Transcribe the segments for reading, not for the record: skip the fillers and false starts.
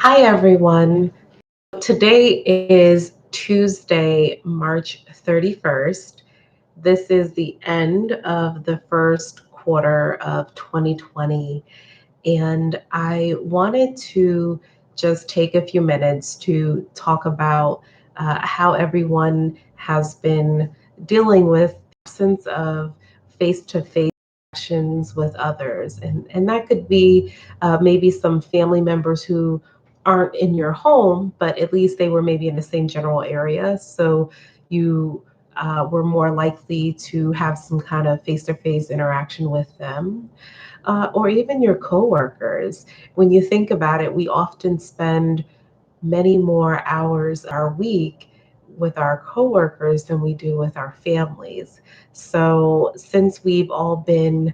Hi, everyone. Today is Tuesday, March 31st. This is the end of the first quarter of 2020. And I wanted to just take a few minutes to talk about how everyone has been dealing with the absence of face-to-face interactions with others. And that could be maybe some family members who aren't in your home, but at least they were maybe in the same general area. So you were more likely to have some kind of face-to-face interaction with them, or even your coworkers. When you think about it, we often spend many more hours our week with our coworkers than we do with our families. So since we've all been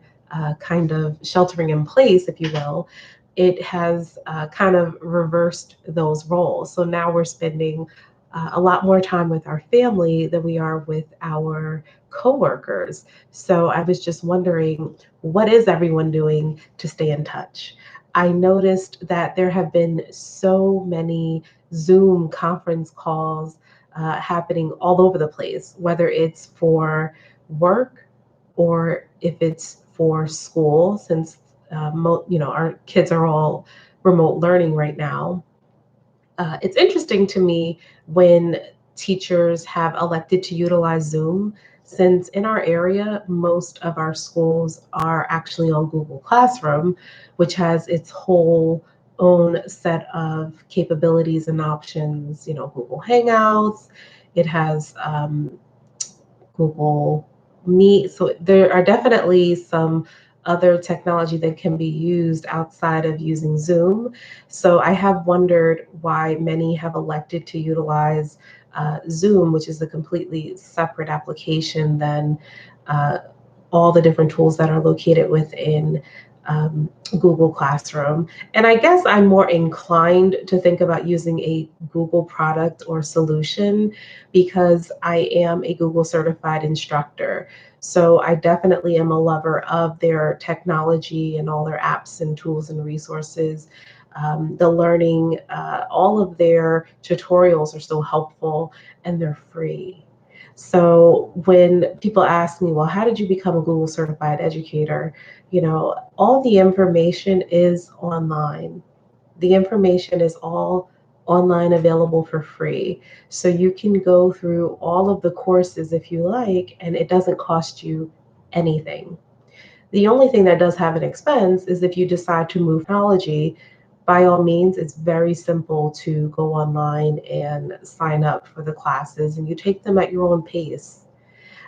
kind of sheltering in place, if you will, it has kind of reversed those roles. So now we're spending a lot more time with our family than we are with our coworkers. So I was just wondering, what is everyone doing to stay in touch? I noticed that there have been so many Zoom conference calls happening all over the place, whether it's for work or if it's for school, since our kids are all remote learning right now. It's interesting to me when teachers have elected to utilize Zoom, since in our area, most of our schools are actually on Google Classroom, which has its whole own set of capabilities and options. Google Hangouts, it has Google Meet. So there are definitely some other technology that can be used outside of using Zoom. So I have wondered why many have elected to utilize Zoom, which is a completely separate application than uh, all the different tools that are located within Google Classroom. And I guess I'm more inclined to think about using a Google product or solution because I am a Google certified instructor. So I definitely am a lover of their technology and all their apps and tools and resources. The learning, all of their tutorials are so helpful and they're free. So when people ask me, well, how did you become a Google certified educator? All the information is online. The information is all online, available for free. So you can go through all of the courses if you like, and it doesn't cost you anything. The only thing that does have an expense is if you decide to move technology. By all means, it's very simple to go online and sign up for the classes, and you take them at your own pace.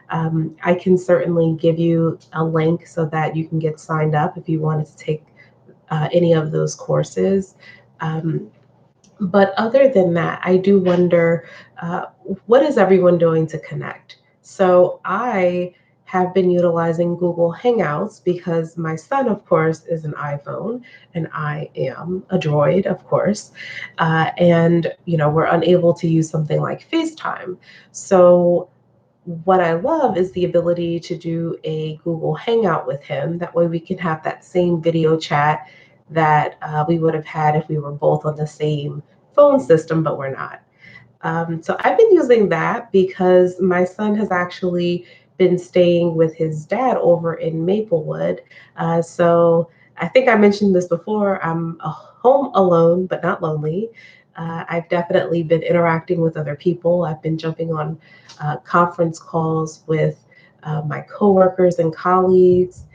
I can certainly give you a link so that you can get signed up if you wanted to take any of those courses. Um, but other than that, I do wonder, uh, what is everyone doing to connect? So I have been utilizing Google Hangouts because my son, of course, is an iPhone and I am a Droid, of course. And, we're unable to use something like FaceTime. So what I love is the ability to do a Google Hangout with him. That way we can have that same video chat that we would have had if we were both on the same phone system, but we're not. So I've been using that because my son has actually been staying with his dad over in Maplewood. So I think I mentioned this before. I'm home alone, but not lonely. I've definitely been interacting with other people. I've been jumping on conference calls with my coworkers and colleagues,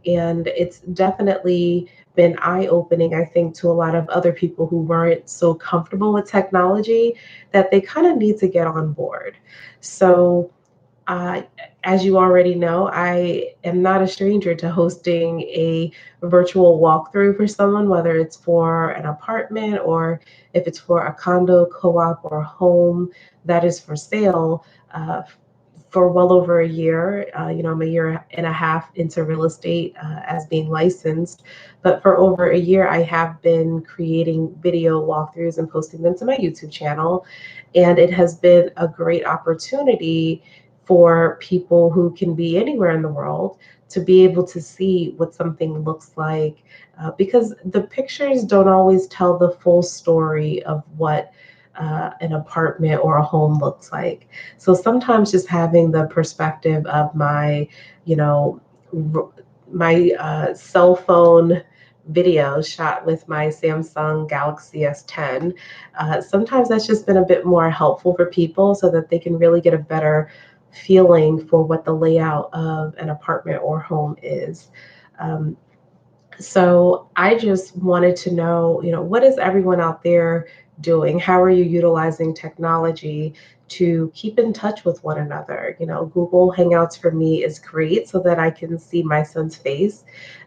and it's definitely been eye-opening, I think, to a lot of other people who weren't so comfortable with technology that they kind of need to get on board. So, uh, as you already know, I am not a stranger to hosting a virtual walkthrough for someone, whether it's for an apartment or if it's for a condo, co-op, or home that is for sale. For well over a year. I'm a year and a half into real estate as being licensed, but for over a year, I have been creating video walkthroughs and posting them to my YouTube channel. And it has been a great opportunity for people who can be anywhere in the world to be able to see what something looks like, because the pictures don't always tell the full story of what an apartment or a home looks like. So sometimes just having the perspective of my, you know, my cell phone video shot with my Samsung Galaxy S10, sometimes that's just been a bit more helpful for people so that they can really get a better feeling for what the layout of an apartment or home is. Um, so I just wanted to know, what is everyone out there doing? How are you utilizing technology to keep in touch with one another? Google Hangouts for me is great so that I can see my son's face,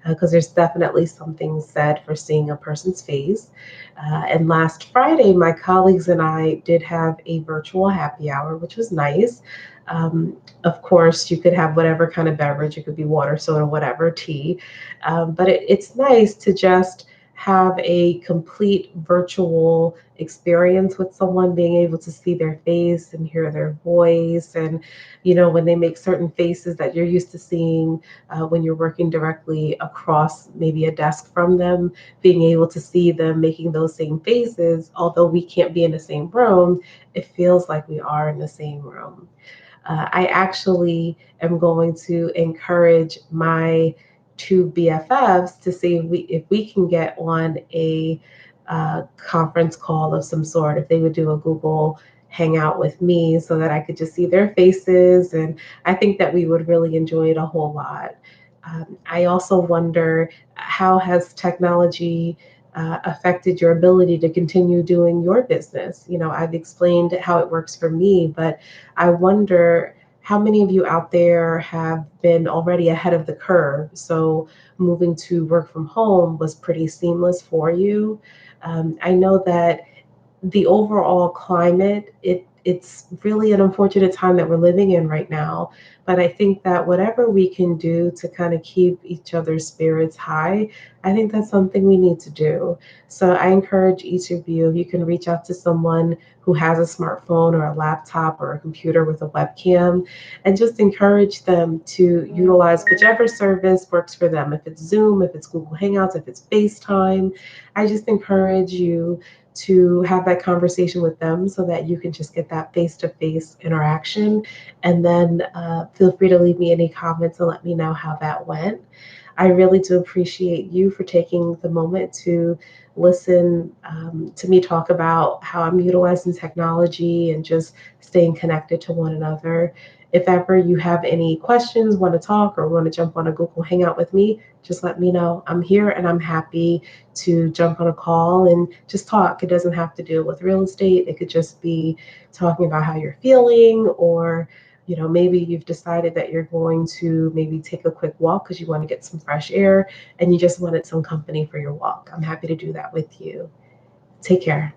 because there's definitely something said for seeing a person's face. And last Friday, my colleagues and I did have a virtual happy hour, which was nice. Of course, you could have whatever kind of beverage. It could be water, soda, whatever, tea. But it's nice to just have a complete virtual experience with someone, being able to see their face and hear their voice. And, when they make certain faces that you're used to seeing when you're working directly across maybe a desk from them, being able to see them making those same faces, although we can't be in the same room, it feels like we are in the same room. I actually am going to encourage my two BFFs to see if we can get on a conference call of some sort, if they would do a Google Hangout with me so that I could just see their faces. And I think that we would really enjoy it a whole lot. I also wonder, how has technology affected your ability to continue doing your business? I've explained how it works for me, but I wonder how many of you out there have been already ahead of the curve. So moving to work from home was pretty seamless for you. I know that the overall climate, it's really an unfortunate time that we're living in right now. But I think that whatever we can do to kind of keep each other's spirits high, I think that's something we need to do. So I encourage each of you, if you can reach out to someone who has a smartphone or a laptop or a computer with a webcam, and just encourage them to utilize whichever service works for them. If it's Zoom, if it's Google Hangouts, if it's FaceTime, I just encourage you to have that conversation with them so that you can just get that face-to-face interaction. And then feel free to leave me any comments and let me know how that went. I really do appreciate you for taking the moment to listen to me talk about how I'm utilizing technology and just staying connected to one another. If ever you have any questions, want to talk, or want to jump on a Google Hangout with me, just let me know. I'm here and I'm happy to jump on a call and just talk. It doesn't have to deal with real estate. It could just be talking about how you're feeling, or maybe you've decided that you're going to maybe take a quick walk because you want to get some fresh air and you just wanted some company for your walk. I'm happy to do that with you. Take care.